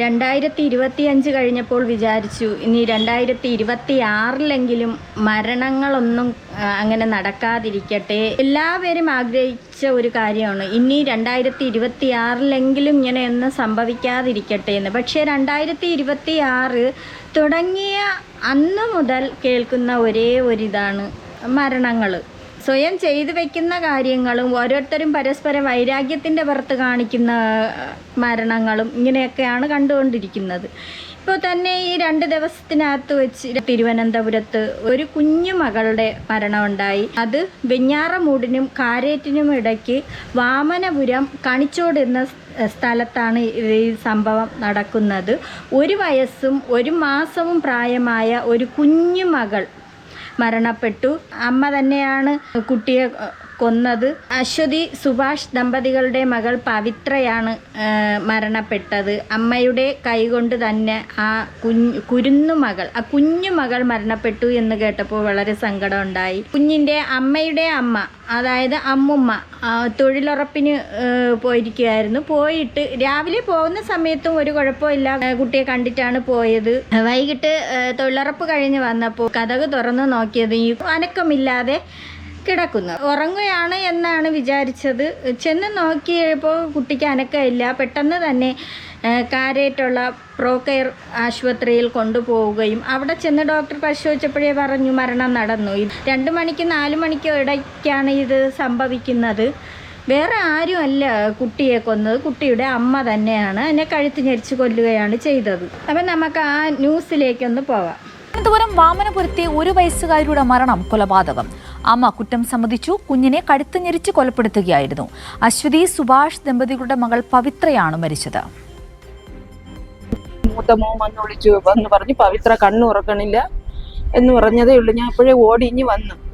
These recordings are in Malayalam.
2025 കഴിഞ്ഞപ്പോൾ വിചാരിച്ചു ഇനി 2026 മരണങ്ങളൊന്നും അങ്ങനെ നടക്കാതിരിക്കട്ടെ. എല്ലാവരും ആഗ്രഹിച്ച ഒരു കാര്യമാണ് ഇനി 2026 ഇങ്ങനെയൊന്നും സംഭവിക്കാതിരിക്കട്ടെ എന്ന്. പക്ഷേ 2026 തുടങ്ങിയ അന്ന് മുതൽ കേൾക്കുന്ന ഒരേ ഒരിതാണ് മരണങ്ങൾ. സ്വയം ചെയ്തു വയ്ക്കുന്ന കാര്യങ്ങളും ഓരോരുത്തരും പരസ്പര വൈരാഗ്യത്തിൻ്റെ പുറത്ത് കാണിക്കുന്ന മരണങ്ങളും ഇങ്ങനെയൊക്കെയാണ് കണ്ടുകൊണ്ടിരിക്കുന്നത്. ഇപ്പോൾ തന്നെ ഈ 2 ദിവസത്തിനകത്ത് വെച്ച് തിരുവനന്തപുരത്ത് ഒരു കുഞ്ഞു മകളുടെ മരണമുണ്ടായി. അത് വെഞ്ഞാറമൂടിനും കാരേറ്റിനും ഇടയ്ക്ക് വാമനപുരം കണിച്ചോട് എന്ന സ്ഥലത്താണ് ഈ സംഭവം നടക്കുന്നത്. 1 വയസ്സും 1 മാസവും പ്രായമായ ഒരു കുഞ്ഞു മകൾ മരണപ്പെട്ടു. അമ്മ തന്നെയാണ് കുട്ടിയെ കൊന്നത്. അശ്വതി സുഭാഷ് ദമ്പതികളുടെ മകൾ പവിത്രയാണ് മരണപ്പെട്ടത്. അമ്മയുടെ കൈകൊണ്ട് തന്നെ ആ കുഞ്ഞു മകൾ മരണപ്പെട്ടു എന്ന് കേട്ടപ്പോൾ വളരെ സങ്കടം ഉണ്ടായി. കുഞ്ഞിൻ്റെ അമ്മയുടെ അമ്മ, അതായത് അമ്മുമ്മ, തൊഴിലുറപ്പിന് പോയിരിക്കുകയായിരുന്നു. പോയിട്ട് രാവിലെ പോകുന്ന സമയത്തും ഒരു കുഴപ്പമില്ല, കുട്ടിയെ കണ്ടിട്ടാണ് പോയത്. വൈകിട്ട് തൊഴിലുറപ്പ് കഴിഞ്ഞ് വന്നപ്പോൾ കതക് തുറന്ന് നോക്കിയത് ഈ അനക്കമില്ലാതെ കിടക്കുന്നു. ഉറങ്ങുകയാണ് എന്നാണ് വിചാരിച്ചത്. ചെന്ന് നോക്കിയപ്പോൾ കുട്ടിക്ക് അനക്കമില്ല. പെട്ടെന്ന് തന്നെ കാരേറ്റുള്ള പ്രോകെയർ ആശുപത്രിയിൽ കൊണ്ടുപോവുകയും അവിടെ ചെന്ന് ഡോക്ടർ പരിശോധിച്ചപ്പോഴേ പറഞ്ഞു മരണം നടന്നു. 2 മണിക്കും 4 മണിക്കും ഇടയ്ക്കാണ് ഇത് സംഭവിക്കുന്നത്. വേറെ ആരുമല്ല കുട്ടിയെ കൊന്നത്, കുട്ടിയുടെ അമ്മ തന്നെയാണ്. അതിനെ കഴുത്ത് ഞെരിച്ച് കൊല്ലുകയാണ് ചെയ്തത്. അപ്പം നമുക്ക് ആ ന്യൂസിലേക്കൊന്ന് പോവാം. തിരുവനന്തപുരം വാമനപുരത്തെ 1 വയസ്സുകാരിയുടെ മരണം കൊലപാതകം. അമ്മ കുറ്റം സമ്മതിച്ചു. കുഞ്ഞിനെ കഴുത്ത് ഞെരിച്ച് കൊലപ്പെടുത്തുകയായിരുന്നു. അശ്വതി സുഭാഷ് ദമ്പതികളുടെ മകൾ പവിത്രയാണ് മരിച്ചത്. മൂത്ത മോൻ വന്ന് പറഞ്ഞു പവിത്ര കണ്ണു ഉറക്കണില്ല എന്ന് പറഞ്ഞതേ ഉള്ളൂ. ഞാൻ അപ്പോഴേ ഓടി ഇഞ്ഞ്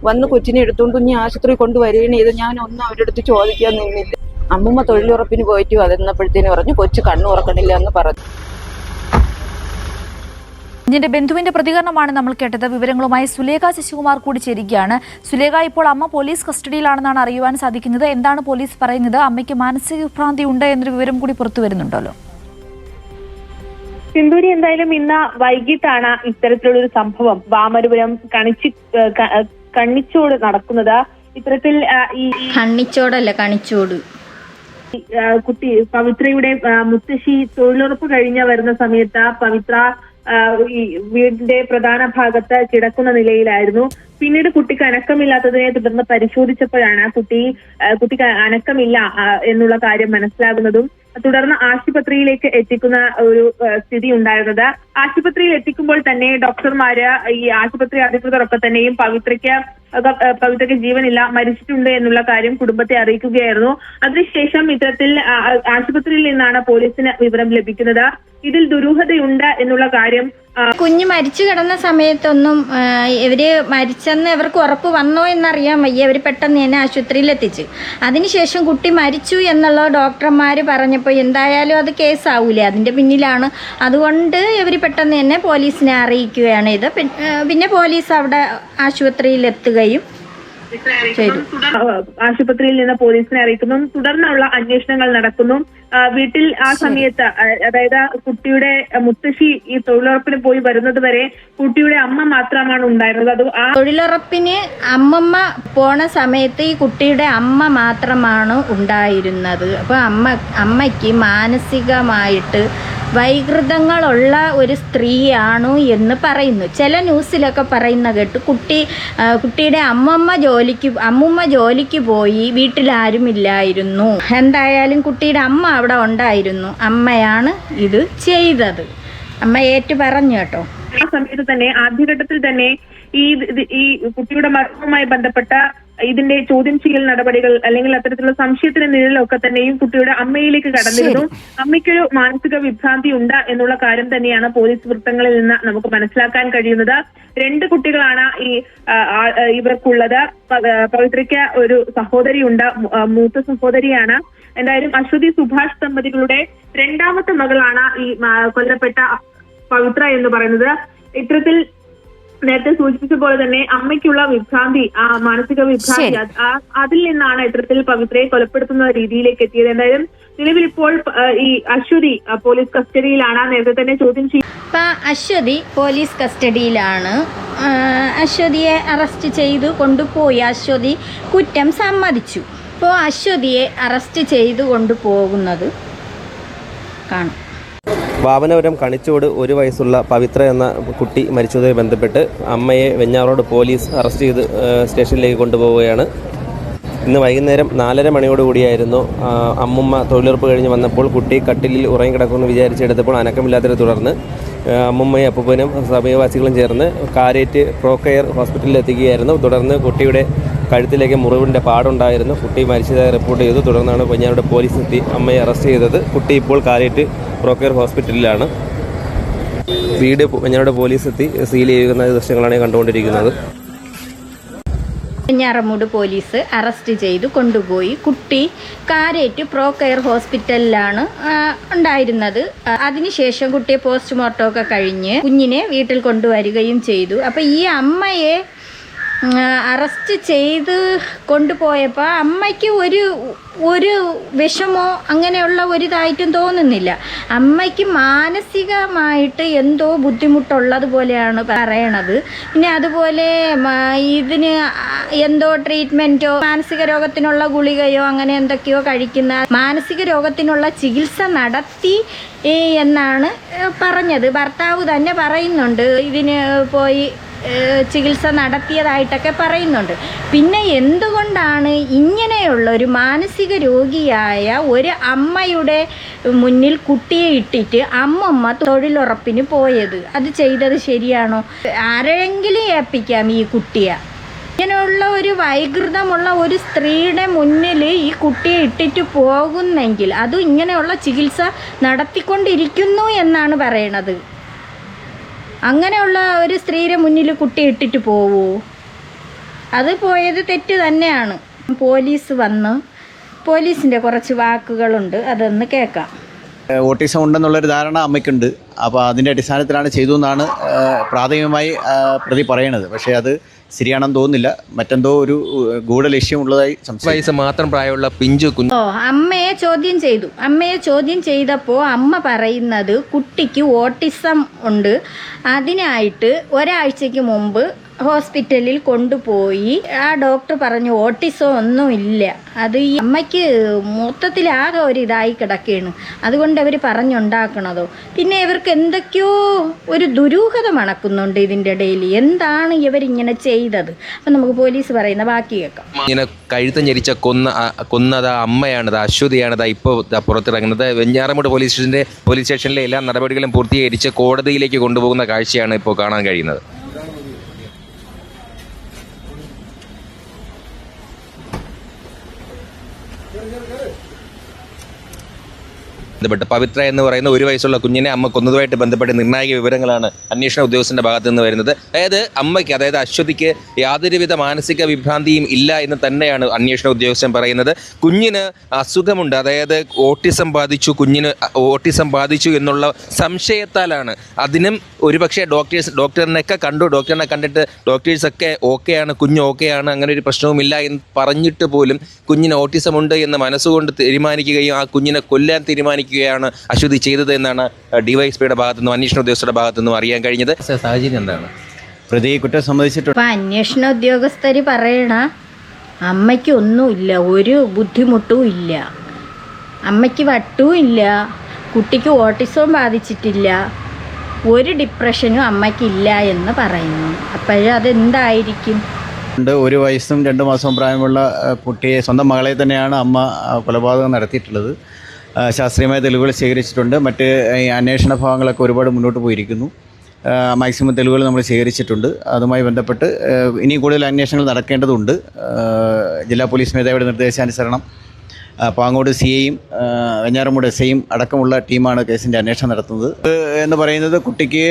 വന്ന് കൊച്ചിനെ എടുത്തുകൊണ്ട് കുഞ്ഞ് ആശുപത്രി കൊണ്ടുവരികയാണ് ചെയ്ത്. ഞാൻ ഒന്നും അവരുടെ അടുത്ത് ചോദിക്കാൻ നിന്നില്ല. അമ്മൂമ്മ തൊഴിലുറപ്പിന് പോയിട്ട് വന്നപ്പോഴത്തേന് പറഞ്ഞു കൊച്ചു കണ്ണു ഉറക്കണില്ല എന്ന് പറഞ്ഞു. കുഞ്ഞിന്റെ ബന്ധുവിന്റെ പ്രതികരണമാണ് നമ്മൾ കേട്ടത്. വിവരങ്ങളുമായി സുലേഖ ശശികുമാർ കൂടി ചേരുകയാണ്. സുലേഖ, ഇപ്പോൾ അമ്മ പോലീസ് കസ്റ്റഡിയിലാണെന്നാണ് അറിയുവാൻ സാധിക്കുന്നത്. എന്താണ് പോലീസ് പറയുന്നത്? അമ്മയ്ക്ക് മാനസിക വിഭ്രാന്തി ഉണ്ട് എന്നൊരു വിവരം കൂടി പുറത്തു വരുന്നുണ്ടല്ലോ. സിന്ദൂരി, എന്തായാലും ഇന്ന് വൈകിട്ടാണ് ഇത്തരത്തിലുള്ളൊരു സംഭവം വാമനപുരം കണ്ണിച്ചോട് നടക്കുന്നത്. ഇത്തരത്തിൽ ഈ കണിച്ചോട് കുട്ടി പവിത്രയുടെ മുത്തശ്ശി തൊഴിലുറപ്പ് കഴിഞ്ഞ് വരുന്ന സമയത്ത് പവിത്ര ഈ വീടിന്റെ പ്രധാന ഭാഗത്ത് കിടക്കുന്ന നിലയിലായിരുന്നു. പിന്നീട് കുട്ടിക്ക് അനക്കമില്ലാത്തതിനെ തുടർന്ന് പരിശോധിച്ചപ്പോഴാണ് കുട്ടിക്ക് അനക്കമില്ല എന്നുള്ള കാര്യം മനസ്സിലാകുന്നതും തുടർന്ന് ആശുപത്രിയിലേക്ക് എത്തിക്കുന്ന ഒരു സ്ഥിതി ഉണ്ടായിരുന്നത്. ആശുപത്രിയിൽ എത്തിക്കുമ്പോൾ തന്നെ ഡോക്ടർമാര്, ഈ ആശുപത്രി അധികൃതരൊക്കെ തന്നെയും പവിത്രയ്ക്ക് ജീവനില്ല, മരിച്ചിട്ടുണ്ട് എന്നുള്ള കാര്യം കുടുംബത്തെ അറിയിക്കുകയായിരുന്നു. അതിനുശേഷം ഇത്തരത്തിൽ ആശുപത്രിയിൽ നിന്നാണ് പോലീസിന് വിവരം ലഭിക്കുന്നത്. ഇതിൽ ദുരൂഹതയുണ്ട് എന്നുള്ള കാര്യം. കുഞ്ഞ് മരിച്ചു കിടന്ന സമയത്തൊന്നും ഇവര് മരിച്ചെന്ന് ഇവർക്ക് ഉറപ്പ് വന്നോ എന്നറിയാൻ വയ്യ. അവർ പെട്ടെന്ന് തന്നെ ആശുപത്രിയിൽ എത്തിച്ച്. അതിനുശേഷം കുട്ടി മരിച്ചു എന്നുള്ള ഡോക്ടർമാർ പറഞ്ഞപ്പോൾ എന്തായാലും അത് കേസാവൂലേ, അതിൻ്റെ പിന്നിലാണ്. അതുകൊണ്ട് ഇവർ പെട്ടെന്ന് തന്നെ പോലീസിനെ അറിയിക്കുകയാണ് ഇത്. പിന്നെ പോലീസ് അവിടെ ആശുപത്രിയിൽ എത്തുകയും ആശുപത്രിയിൽ നിന്ന് പോലീസിനെ അറിയിക്കുന്നു. തുടർന്നുള്ള അന്വേഷണങ്ങൾ നടക്കുന്നു. വീട്ടിൽ ആ സമയത്ത്, അതായത് കുട്ടിയുടെ മുത്തശ്ശി ഈ തൊഴിലുറപ്പിന് പോയി വരുന്നത് വരെ കുട്ടിയുടെ അമ്മ മാത്രമാണ് ഉണ്ടായിരുന്നത്. അത് തൊഴിലുറപ്പിന് അമ്മമ്മ പോണ സമയത്ത് ഈ കുട്ടിയുടെ അമ്മ മാത്രമാണ് ഉണ്ടായിരുന്നത്. അപ്പോൾ അമ്മയ്ക്ക് മാനസികമായിട്ട് വൈകൃതങ്ങളുള്ള ഒരു സ്ത്രീയാണ് എന്ന് പറയുന്നു. ചില ന്യൂസിലൊക്കെ പറയുന്ന കേട്ടു കുട്ടിയുടെ അമ്മുമ്മ ജോലിക്ക് പോയി, വീട്ടിലാരുമില്ലായിരുന്നു. എന്തായാലും കുട്ടിയുടെ അമ്മ അവിടെ ഉണ്ടായിരുന്നു. അമ്മയാണ് ഇത് ചെയ്തത്. അമ്മ ഏറ്റു പറഞ്ഞു കേട്ടോ. ആ സമയത്ത് തന്നെ ആദ്യഘട്ടത്തിൽ തന്നെ ഈ കുട്ടിയുടെ മരണവുമായി ബന്ധപ്പെട്ട ഇതിന്റെ ചോദ്യം ചെയ്യൽ നടപടികൾ അല്ലെങ്കിൽ അത്തരത്തിലുള്ള സംശയത്തിന് നിഴലൊക്കെ തന്നെയും കുട്ടിയുടെ അമ്മയിലേക്ക് കടന്നിരുന്നു. അമ്മയ്ക്കൊരു മാനസിക വിഭ്രാന്തി ഉണ്ട് എന്നുള്ള കാര്യം തന്നെയാണ് പോലീസ് വൃത്തങ്ങളിൽ നിന്ന് നമുക്ക് മനസ്സിലാക്കാൻ കഴിയുന്നത്. 2 കുട്ടികളാണ് ഇവർക്കുള്ളത്. പവിത്രയ്ക്ക് ഒരു സഹോദരിയുണ്ട്, മൂത്ത സഹോദരിയാണ്. എന്തായാലും അശ്വതി സുഭാഷ് ദമ്പതികളുടെ 2ാമത്തെ മകളാണ് ഈ കൊല്ലപ്പെട്ട പവിത്ര എന്ന് പറയുന്നത്. ഇത്തരത്തിൽ നേരത്തെ സൂചിപ്പിച്ച പോലെ തന്നെ അമ്മയ്ക്കുള്ള വിഭ്രാന്തി, മാനസിക വിഭ്രാന്തി, അതിൽ നിന്നാണ് ഇത്തരത്തിൽ പവിത്രയെ കൊലപ്പെടുത്തുന്ന രീതിയിലേക്ക് എത്തിയത്. എന്തായാലും നിലവിൽ ഇപ്പോൾ ഈ അശ്വതി പോലീസ് കസ്റ്റഡിയിലാണ്. നേരത്തെ തന്നെ ചോദ്യം ചെയ്യും. അശ്വതി പോലീസ് കസ്റ്റഡിയിലാണ്. അശ്വതിയെ അറസ്റ്റ് ചെയ്തു കൊണ്ടുപോയി. അശ്വതി കുറ്റം സമ്മതിച്ചു. ഇപ്പോൾ അശ്വതിയെ അറസ്റ്റ് ചെയ്തു കൊണ്ടുപോകുന്നത് കാണാം. വാവനപുരം കണിച്ചോട് 1 വയസ്സുള്ള പവിത്ര എന്ന കുട്ടി മരിച്ചതുമായി ബന്ധപ്പെട്ട് അമ്മയെ വെഞ്ഞാറോട് പോലീസ് അറസ്റ്റ് ചെയ്ത് സ്റ്റേഷനിലേക്ക് കൊണ്ടുപോവുകയാണ്. ഇന്ന് വൈകുന്നേരം 4:30 മണിയോടുകൂടിയായിരുന്നു അമ്മുമ്മ തൊഴിലുറപ്പ് കഴിഞ്ഞ് വന്നപ്പോൾ കുട്ടി കട്ടിലിൽ ഉറങ്ങിക്കിടക്കുമെന്ന് വിചാരിച്ചെടുത്തപ്പോൾ അനക്കമില്ലാത്തതിനെ തുടർന്ന് അമ്മുമ്മയും അപ്പൂപ്പനും സമീപവാസികളും ചേർന്ന് കാരേറ്റ് പ്രോകെയർ ഹോസ്പിറ്റലിൽ എത്തിക്കുകയായിരുന്നു. തുടർന്ന് കുട്ടിയുടെ കഴുത്തിലേക്ക് മുറിവിൻ്റെ പാടുണ്ടായിരുന്നു. കുട്ടി മരിച്ചതായി റിപ്പോർട്ട് ചെയ്തു. തുടർന്നാണ് വെഞ്ഞാറോട് പോലീസ് എത്തി അമ്മയെ അറസ്റ്റ് ചെയ്തത്. കുട്ടി ഇപ്പോൾ കാരേറ്റ് പ്രോകെയർ ഹോസ്പിറ്റലിലാണ്. വീട് വെഞ്ഞാറോട് പോലീസ് എത്തി സീൽ ചെയ്യുന്ന ദൃശ്യങ്ങളാണ് കണ്ടുകൊണ്ടിരിക്കുന്നത്. വെഞ്ഞാറമൂട് പോലീസ് അറസ്റ്റ് ചെയ്തു കൊണ്ടുപോയി. കുട്ടി കാരേറ്റ് പ്രോകെയർ ഹോസ്പിറ്റലിലാണ് ഉണ്ടായിരുന്നത്. അതിനുശേഷം കുട്ടിയെ പോസ്റ്റ്മോർട്ടം ഒക്കെ കഴിഞ്ഞ് കുഞ്ഞിനെ വീട്ടിൽ കൊണ്ടുവരികയും ചെയ്തു. അപ്പോൾ ഈ അമ്മയെ അറസ്റ്റ് ചെയ്ത് കൊണ്ടുപോയപ്പോൾ അമ്മയ്ക്ക് ഒരു വിഷമോ അങ്ങനെയുള്ള ഒരിതായിട്ടും തോന്നുന്നില്ല. അമ്മയ്ക്ക് മാനസികമായിട്ട് എന്തോ ബുദ്ധിമുട്ടുള്ളതുപോലെയാണ് പറയണത്. പിന്നെ അതുപോലെ ഇതിന് എന്തോ ട്രീറ്റ്മെൻറ്റോ മാനസിക രോഗത്തിനുള്ള ഗുളികയോ അങ്ങനെ എന്തൊക്കെയോ കഴിക്കുന്ന, മാനസിക രോഗത്തിനുള്ള ചികിത്സ നടത്തി എന്നാണ് പറഞ്ഞത്. ഭർത്താവ് തന്നെ പറയുന്നുണ്ട് ഇതിന് പോയി ചികിത്സ നടത്തിയതായിട്ടൊക്കെ പറയുന്നുണ്ട്. പിന്നെ എന്തുകൊണ്ടാണ് ഇങ്ങനെയുള്ള ഒരു മാനസിക രോഗിയായ ഒരു അമ്മയുടെ മുന്നിൽ കുട്ടിയെ ഇട്ടിട്ട് അമ്മമ്മ തൊഴിലുറപ്പിന് പോയത്? അത് ചെയ്തത് ശരിയാണോ? ആരെങ്കിലും ഏൽപ്പിക്കാം ഈ കുട്ടിയെ? ഇങ്ങനെയുള്ള ഒരു വൈകൃതമുള്ള ഒരു സ്ത്രീയുടെ മുന്നിൽ ഈ കുട്ടിയെ ഇട്ടിട്ട് പോകുന്നെങ്കിൽ അതും ഇങ്ങനെയുള്ള ചികിത്സ നടത്തിക്കൊണ്ടിരിക്കുന്നു എന്നാണ് പറയണത്. അങ്ങനെയുള്ള ഒരു സ്ത്രീയുടെ മുന്നിൽ കുട്ടി ഇട്ടിട്ട് പോവൂ? അത് പോയത് തെറ്റ് തന്നെയാണ്. പോലീസ് വന്ന് പോലീസിൻ്റെ കുറച്ച് വാക്കുകളുണ്ട്, അതൊന്ന് കേൾക്കാം. ഓട്ടിസം ഉണ്ടെന്നുള്ളൊരു ധാരണ അമ്മയ്ക്കുണ്ട്. അപ്പോൾ അതിൻ്റെ അടിസ്ഥാനത്തിലാണ് ചെയ്തു എന്നാണ് പ്രാഥമികമായി പ്രതി പറയണത്. പക്ഷേ അത് ശരിയാണെന്ന് തോന്നുന്നില്ല. മറ്റെന്തോ ഒരു ഗൂഢലക്ഷ്യം ഉള്ളതായി വയസ്സ് മാത്രം പ്രായമുള്ള പിഞ്ചു കുഞ്ഞു അമ്മയെ ചോദ്യം ചെയ്തപ്പോൾ അമ്മ പറയുന്നത് കുട്ടിക്ക് ഓട്ടിസം ഉണ്ട്. അതിനായിട്ട് ഒരാഴ്ചയ്ക്ക് മുമ്പ് ഹോസ്പിറ്റലിൽ കൊണ്ടുപോയി. ആ ഡോക്ടർ പറഞ്ഞു ഓട്ടിസം ഒന്നും ഇല്ല. അത് ഈ അമ്മയ്ക്ക് മൊത്തത്തിലാകെ ഒരു ഇതായി കിടക്കുകയാണ്. അതുകൊണ്ട് അവർ പറഞ്ഞുണ്ടാക്കണതോ. പിന്നെ ഇവർക്ക് എന്തൊക്കെയോ ഒരു ദുരൂഹത മണക്കുന്നുണ്ട് ഇതിൻ്റെ ഇടയിൽ. എന്താണ് ഇവരിങ്ങനെ ചെയ്തത്? അപ്പം നമുക്ക് പോലീസ് പറയുന്ന ബാക്കി കേൾക്കാം. ഇങ്ങനെ കഴുത്ത് ഞെരിച്ച കൊന്നത് അമ്മയാണത്, അശ്വതിയാണത് ഇപ്പോൾ പുറത്തിറങ്ങുന്നത്. വെഞ്ഞാറമൂട് പോലീസ് സ്റ്റേഷനിലെ എല്ലാ നടപടികളും പൂർത്തീകരിച്ച് കോടതിയിലേക്ക് കൊണ്ടുപോകുന്ന കാഴ്ചയാണ് ഇപ്പോൾ കാണാൻ കഴിയുന്നത്. ബന്ധപ്പെട്ട് പവിത്ര എന്ന് പറയുന്ന 1 വയസ്സുള്ള കുഞ്ഞിനെ അമ്മ കൊന്നതുമായിട്ട് ബന്ധപ്പെട്ട് നിർണായക വിവരങ്ങളാണ് അന്വേഷണ ഉദ്യോഗസ്ഥന്റെ ഭാഗത്തു നിന്ന് വരുന്നത്. അതായത് അമ്മയ്ക്ക്, അതായത് അശ്വതിക്ക് യാതൊരുവിധ മാനസിക വിഭ്രാന്തിയും ഇല്ല എന്ന് തന്നെയാണ് അന്വേഷണ ഉദ്യോഗസ്ഥൻ പറയുന്നത്. കുഞ്ഞിന് അസുഖമുണ്ട്, അതായത് ഓട്ടിസം ബാധിച്ചു എന്നുള്ള സംശയത്താലാണ്. അതിനും ഒരുപക്ഷെ ഡോക്ടറിനെ കണ്ടിട്ട് ഡോക്ടേഴ്സൊക്കെ ഓക്കെയാണ്, കുഞ്ഞ് ഓക്കെയാണ്, അങ്ങനെ ഒരു പ്രശ്നവുമില്ല എന്ന് പറഞ്ഞിട്ട് പോലും കുഞ്ഞിന് ഓട്ടിസം ഉണ്ട് എന്ന് മനസ്സുകൊണ്ട് തീരുമാനിക്കുകയും ആ കുഞ്ഞിനെ കൊല്ലാൻ തീരുമാനിക്കുകയാണ് അശ്വതി ചെയ്തത് എന്നാണ് ഡിവൈഎസ്പിയുടെ ഭാഗത്തുനിന്നും അന്വേഷണ ഉദ്യോഗസ്ഥരുടെ ഭാഗത്തുനിന്നും അറിയാൻ കഴിഞ്ഞത്. സാഹചര്യം എന്താണ്? പ്രതി കുറ്റം സമ്മതിച്ചിട്ടുണ്ട്. അപ്പം അന്വേഷണ ഉദ്യോഗസ്ഥർ പറയണ അമ്മയ്ക്ക് ഒന്നുമില്ല, ഒരു ബുദ്ധിമുട്ടും ഇല്ല, അമ്മയ്ക്ക് വട്ടും ഇല്ല, കുട്ടിക്ക് ഓട്ടിസവും ബാധിച്ചിട്ടില്ല, ഒരു ഡിപ്രഷനും അമ്മയ്ക്കില്ല എന്ന് പറയുന്നു. അപ്പോഴും അതെന്തായിരിക്കും? 1 വയസ്സും 2 മാസവും പ്രായമുള്ള കുട്ടിയെ, സ്വന്തം മകളെ തന്നെയാണ് അമ്മ കൊലപാതകം നടത്തിയിട്ടുള്ളത്. ശാസ്ത്രീയമായ തെളിവുകൾ ശേഖരിച്ചിട്ടുണ്ട്. മറ്റ് അന്വേഷണ ഭാഗങ്ങളൊക്കെ ഒരുപാട് മുന്നോട്ട് പോയിരിക്കുന്നു. മാക്സിമം തെളിവുകൾ നമ്മൾ ശേഖരിച്ചിട്ടുണ്ട്. അതുമായി ബന്ധപ്പെട്ട് ഇനി കൂടുതൽ അന്വേഷണങ്ങൾ നടക്കേണ്ടതുണ്ട്. ജില്ലാ പോലീസ് മേധാവിയുടെ നിർദ്ദേശാനുസരണം പാങ്ങോട് CIയും വെഞ്ഞാറമൂട് SIയും അടക്കമുള്ള ടീമാണ് കേസിൻ്റെ അന്വേഷണം നടത്തുന്നത്. എന്ന് പറയുന്നത് കുട്ടിക്ക്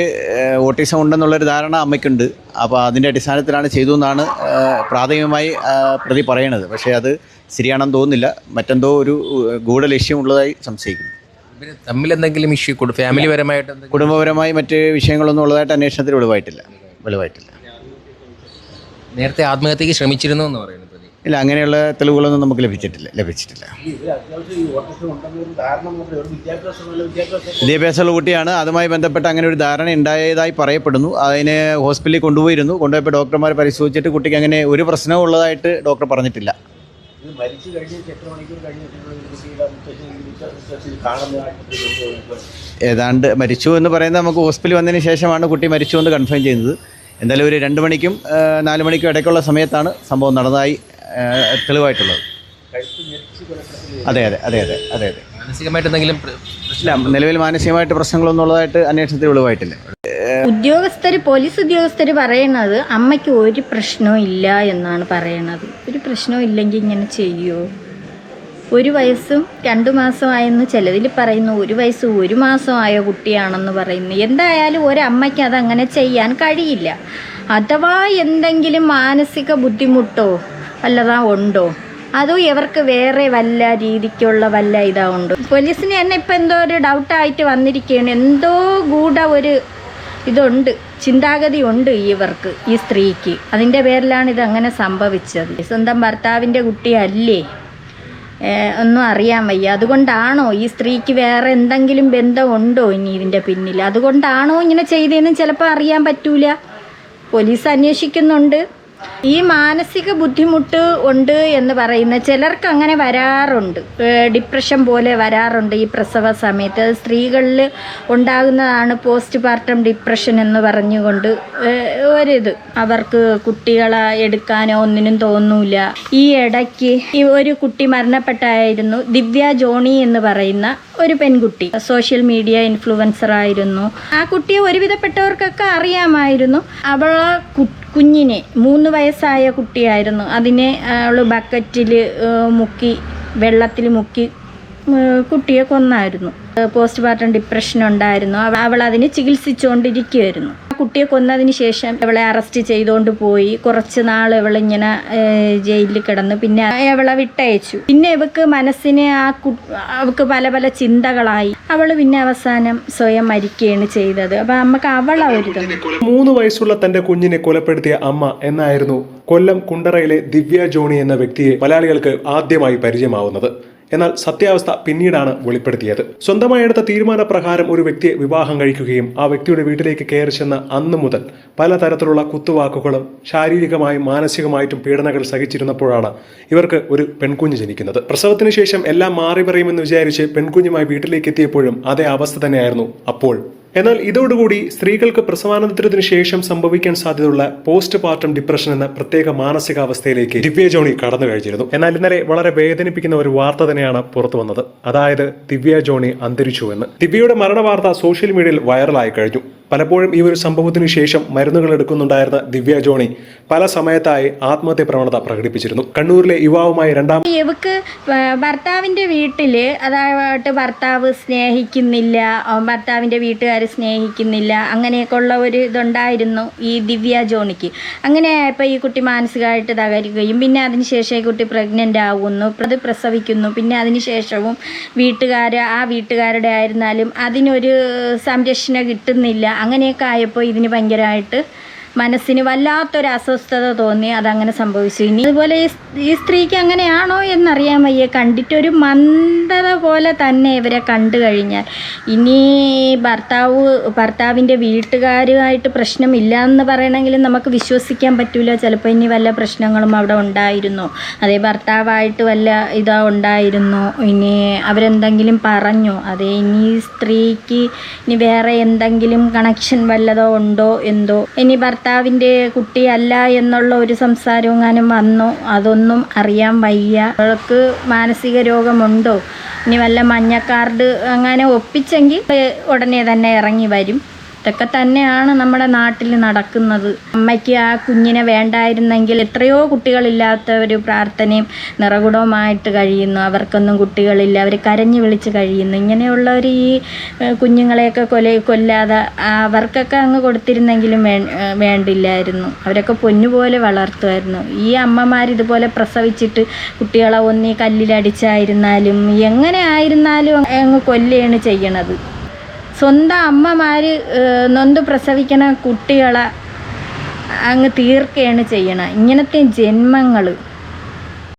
ഓട്ടിസം ഉണ്ടെന്നുള്ളൊരു ധാരണ അമ്മയ്ക്കുണ്ട്. അപ്പോൾ അതിൻ്റെ അടിസ്ഥാനത്തിലാണ് ചെയ്തു എന്നാണ് പ്രാഥമികമായി പ്രതി പറയണത്. പക്ഷേ അത് ശരിയാണെന്ന് തോന്നുന്നില്ല. മറ്റെന്തോ ഒരു ഗൂഢലക്ഷ്യം ഉള്ളതായി സംശയിക്കുന്നു. തമ്മിലെന്തെങ്കിലും ഇഷ്യൂ, ഫാമിലി പരമായിട്ട്, കുടുംബപരമായി മറ്റ് വിഷയങ്ങളൊന്നും ഉള്ളതായിട്ട് അന്വേഷണത്തിൽ വെളിവായിട്ടില്ല. നേരത്തെ ആത്മഹത്യക്ക് ശ്രമിച്ചിരുന്നു എന്ന് പറയുന്നു പ്രതി. ഇല്ല, അങ്ങനെയുള്ള തെളിവുകളൊന്നും നമുക്ക് ലഭിച്ചിട്ടില്ല. വിദ്യാഭ്യാസമുള്ള കുട്ടിയാണ്. അതുമായി ബന്ധപ്പെട്ട് അങ്ങനെ ഒരു ധാരണ ഉണ്ടായതായി പറയപ്പെടുന്നു. അതിന് ഹോസ്പിറ്റലിൽ കൊണ്ടുപോയപ്പോൾ ഡോക്ടർമാർ പരിശോധിച്ചിട്ട് കുട്ടിക്ക് അങ്ങനെ ഒരു പ്രശ്നവും ഉള്ളതായിട്ട് ഡോക്ടർ പറഞ്ഞിട്ടില്ല. ഏതാണ്ട് മരിച്ചു എന്ന് പറയുന്നത് നമുക്ക് ഹോസ്പിറ്റലിൽ വന്നതിന് ശേഷമാണ് കുട്ടി മരിച്ചു എന്ന് കൺഫേം ചെയ്യുന്നത്. എന്തായാലും ഒരു 2 മണിക്കും 4 മണിക്കും ഇടയ്ക്കുള്ള സമയത്താണ് സംഭവം നടന്നതായി തെളിവായിട്ടുള്ളത്. അതെ. മാനസികമായിട്ട് എന്തെങ്കിലും ഇല്ല, നിലവിൽ മാനസികമായിട്ട് പ്രശ്നങ്ങളൊന്നും ഉള്ളതായിട്ട് അന്വേഷണത്തിൽ വെളിവായിട്ടില്ല. പോലീസ് ഉദ്യോഗസ്ഥർ പറയണത് അമ്മയ്ക്ക് ഒരു പ്രശ്നവും ഇല്ല എന്നാണ് പറയണത്. ഒരു പ്രശ്നവും ഇല്ലെങ്കിൽ ഇങ്ങനെ ചെയ്യുമോ? 1 വയസ്സും 2 മാസമായെന്ന് ചിലതിൽ പറയുന്നു, 1 വയസ്സ് 1 മാസമായ കുട്ടിയാണെന്ന് പറയുന്നു. എന്തായാലും ഒരമ്മയ്ക്ക് അതങ്ങനെ ചെയ്യാൻ കഴിയില്ല. അഥവാ എന്തെങ്കിലും മാനസിക ബുദ്ധിമുട്ടോ വല്ലതാ ഉണ്ടോ, അതോ ഇവർക്ക് വേറെ വല്ല രീതിക്കുള്ള വല്ല ഇതാ ഉണ്ടോ? പോലീസിന് തന്നെ ഇപ്പം എന്തോ ഒരു ഡൗട്ടായിട്ട് വന്നിരിക്കുകയാണ്. എന്തോ ഒരു ഇതുണ്ട്, ചിന്താഗതി ഉണ്ട് ഇവർക്ക്, ഈ സ്ത്രീക്ക്. അതിൻ്റെ പേരിലാണ് ഇതങ്ങനെ സംഭവിച്ചത്. സ്വന്തം ഭർത്താവിൻ്റെ കുട്ടിയല്ലേ, ഒന്നും അറിയാൻ വയ്യ. അതുകൊണ്ടാണോ ഈ സ്ത്രീക്ക് വേറെ എന്തെങ്കിലും ബന്ധമുണ്ടോ ഇനി ഇതിൻ്റെ പിന്നിൽ? അതുകൊണ്ടാണോ ഇങ്ങനെ ചെയ്തതെന്ന് ചിലപ്പോൾ അറിയാൻ പറ്റൂല. പോലീസ് അന്വേഷിക്കുന്നുണ്ട്. ഈ മാനസിക ബുദ്ധിമുട്ട് ഉണ്ട് എന്ന് പറയുന്ന ചിലർക്ക് അങ്ങനെ വരാറുണ്ട്, ഡിപ്രഷൻ പോലെ വരാറുണ്ട് ഈ പ്രസവ സമയത്ത്. അത് സ്ത്രീകളിൽ ഉണ്ടാകുന്നതാണ് പോസ്റ്റ് പാർട്ടം ഡിപ്രഷൻ എന്ന് പറഞ്ഞുകൊണ്ട് ഒരിത്. അവർക്ക് കുട്ടികളെ എടുക്കാനോ ഒന്നിനും തോന്നൂല. ഈ ഇടയ്ക്ക് ഒരു കുട്ടി മരണപ്പെട്ടായിരുന്നു, ദിവ്യ ജോണി എന്ന് പറയുന്ന ഒരു പെൺകുട്ടി. സോഷ്യൽ മീഡിയ ഇൻഫ്ലുവൻസർ ആയിരുന്നു. ആ കുട്ടിയെ ഒരുവിധപ്പെട്ടവർക്കൊക്കെ അറിയാമായിരുന്നു. അവളെ കുഞ്ഞിനെ 3 വയസ്സായ കുട്ടിയായിരുന്നു. അതിനെ അവൾ ബക്കറ്റിൽ മുക്കി, വെള്ളത്തിൽ മുക്കി കുട്ടിയെ കൊന്നായിരുന്നു. പോസ്റ്റ് പാർട്ടം ഡിപ്രഷൻ ഉണ്ടായിരുന്നു. അവൾ അതിന് ചികിത്സിച്ചുകൊണ്ടിരിക്കുകയായിരുന്നു. ആ കുട്ടിയെ കൊന്നതിന് ശേഷം അവളെ അറസ്റ്റ് ചെയ്തുകൊണ്ട് പോയി. കുറച്ച് നാൾ ഇവളിങ്ങനെ ജയിലിൽ കിടന്നു. പിന്നെ അവളെ വിട്ടയച്ചു. പിന്നെ ഇവക്ക് മനസ്സിന് അവൾക്ക് പല പല ചിന്തകളായി. അവൾ പിന്നെ അവസാനം സ്വയം മരിക്കുകയാണ് ചെയ്തത്. അപ്പം നമുക്ക് അവളെ ഒരു 3 വയസ്സുള്ള തന്റെ കുഞ്ഞിനെ കൊലപ്പെടുത്തിയ അമ്മ എന്നായിരുന്നു കൊല്ലം കുണ്ടറയിലെ ദിവ്യ ജോണി എന്ന വ്യക്തിയെ മലയാളികൾക്ക് ആദ്യമായി പരിചയമാവുന്നത്. എന്നാൽ സത്യാവസ്ഥ പിന്നീടാണ് വെളിപ്പെടുത്തിയത്. സ്വന്തമായി എടുത്ത തീരുമാനപ്രകാരം ഒരു വ്യക്തിയെ വിവാഹം കഴിക്കുകയും ആ വ്യക്തിയുടെ വീട്ടിലേക്ക് കയറി ചെന്ന അന്നു മുതൽ പലതരത്തിലുള്ള കുത്തുവാക്കുകളും ശാരീരികമായും മാനസികമായിട്ടും പീഡനങ്ങൾ സഹിച്ചിരുന്നപ്പോഴാണ് ഇവർക്ക് ഒരു പെൺകുഞ്ഞ് ജനിക്കുന്നത്. പ്രസവത്തിന് ശേഷം എല്ലാം മാറി പറയുമെന്ന് വിചാരിച്ച് പെൺകുഞ്ഞുമായി വീട്ടിലേക്ക് എത്തിയപ്പോഴും അതേ അവസ്ഥ തന്നെയായിരുന്നു അപ്പോൾ. എന്നാൽ ഇതോടുകൂടി സ്ത്രീകൾക്ക് പ്രസവാനന്തരത്തിന് ശേഷം സംഭവിക്കാൻ സാധ്യതയുള്ള പോസ്റ്റ് പാർട്ടം ഡിപ്രഷൻ എന്ന പ്രത്യേക മാനസികാവസ്ഥയിലേക്ക് ദിവ്യ ജോണി കടന്നു കഴിഞ്ഞിരുന്നു. എന്നാൽ ഇന്നലെ വളരെ വേദനിപ്പിക്കുന്ന ഒരു വാർത്ത തന്നെയാണ് പുറത്തു വന്നത്. അതായത് ദിവ്യ ജോണി അന്തരിച്ചുവെന്ന്. ദിവ്യയുടെ മരണവാർത്ത സോഷ്യൽ മീഡിയയിൽ വൈറലായി കഴിഞ്ഞു. പലപ്പോഴും ഈ ഒരു സംഭവത്തിന് ശേഷം മരുന്നുകൾ എടുക്കുന്നുണ്ടായിരുന്ന ദിവ്യ ജോണി പല സമയത്തായി ആത്മഹത്യ പ്രവണത പ്രകടിപ്പിച്ചിരുന്നു. കണ്ണൂരിലെ യുവാവുമായി ഇവക്ക് ഭർത്താവിൻ്റെ വീട്ടിൽ, അതായത് ഭർത്താവ് സ്നേഹിക്കുന്നില്ല, ഭർത്താവിൻ്റെ വീട്ടുകാർ സ്നേഹിക്കുന്നില്ല, അങ്ങനെയൊക്കെയുള്ള ഒരു ഇതുണ്ടായിരുന്നു ഈ ദിവ്യ ജോണിക്ക്. അങ്ങനെ ആയപ്പോൾ ഈ കുട്ടി മാനസികമായിട്ട് തകരുകയും പിന്നെ അതിനുശേഷം ഈ കുട്ടി പ്രഗ്നൻ്റ് ആവുന്നു, അത് പ്രസവിക്കുന്നു. പിന്നെ അതിനുശേഷവും വീട്ടുകാരുടെ ആയിരുന്നാലും അതിനൊരു സംരക്ഷണം കിട്ടുന്നില്ല. അങ്ങനെയൊക്കെ ആയപ്പോൾ ഇതിന് ഭയങ്കരമായിട്ട് മനസ്സിന് വല്ലാത്തൊരു അസ്വസ്ഥത തോന്നി. അതങ്ങനെ സംഭവിച്ചു. ഇനി അതുപോലെ ഈ സ്ത്രീക്ക് അങ്ങനെയാണോ എന്നറിയാൻ വയ്യ. കണ്ടിട്ടൊരു മന്ദത പോലെ തന്നെ ഇവരെ കണ്ടു കഴിഞ്ഞാൽ. ഇനി ഭർത്താവിൻ്റെ വീട്ടുകാരുമായിട്ട് പ്രശ്നമില്ല എന്ന് പറയണമെങ്കിൽ നമുക്ക് വിശ്വസിക്കാൻ പറ്റില്ല. ചിലപ്പോൾ ഇനി വല്ല പ്രശ്നങ്ങളും അവിടെ ഉണ്ടായിരുന്നോ, അതേ ഭർത്താവായിട്ട് വല്ല ഇതാ ഉണ്ടായിരുന്നോ, ഇനി അവരെന്തെങ്കിലും പറഞ്ഞോ, അതേ ഇനി സ്ത്രീക്ക് ഇനി വേറെ എന്തെങ്കിലും കണക്ഷൻ വല്ലതോ ഉണ്ടോ എന്തോ, ഇനി ഭർത്താവിൻ്റെ കുട്ടിയല്ല എന്നുള്ള ഒരു സംസാരം എങ്ങാനും വന്നോ, അതൊന്നും അറിയാൻ വയ്യ. അവൾക്ക് മാനസിക രോഗമുണ്ടോ, ഇനി വല്ല മഞ്ഞ കാർഡ് അങ്ങനെ ഒപ്പിച്ചെങ്കിൽ ഉടനെ തന്നെ ഇറങ്ങി വരും. ഇതൊക്കെ തന്നെയാണ് നമ്മുടെ നാട്ടിൽ നടക്കുന്നത്. അമ്മയ്ക്ക് ആ കുഞ്ഞിനെ വേണ്ടായിരുന്നെങ്കിൽ എത്രയോ കുട്ടികളില്ലാത്ത ഒരു പ്രാർത്ഥനയും നിറകുടവുമായിട്ട് കഴിയുന്നു. അവർക്കൊന്നും കുട്ടികളില്ല, അവർ കരഞ്ഞു വിളിച്ച് കഴിയുന്നു. ഇങ്ങനെയുള്ളവർ ഈ കുഞ്ഞുങ്ങളെയൊക്കെ കൊല്ലാതെ അവർക്കൊക്കെ അങ്ങ് കൊടുത്തിരുന്നെങ്കിലും വേണ്ടില്ലായിരുന്നു. അവരൊക്കെ പൊന്നുപോലെ വളർത്തുമായിരുന്നു. ഈ അമ്മമാർ ഇതുപോലെ പ്രസവിച്ചിട്ട് കുട്ടികളെ ഒന്നി കല്ലിലടിച്ചായിരുന്നാലും എങ്ങനെ ആയിരുന്നാലും അങ്ങ് കൊല്ലുകയാണ് ചെയ്യണത്. സ്വന്തം അമ്മമാർ നൊന്ത് പ്രസവിക്കണ കുട്ടികളെ അങ്ങ് തീർക്കുകയാണ് ചെയ്യണം. ഇങ്ങനത്തെ ജന്മങ്ങൾ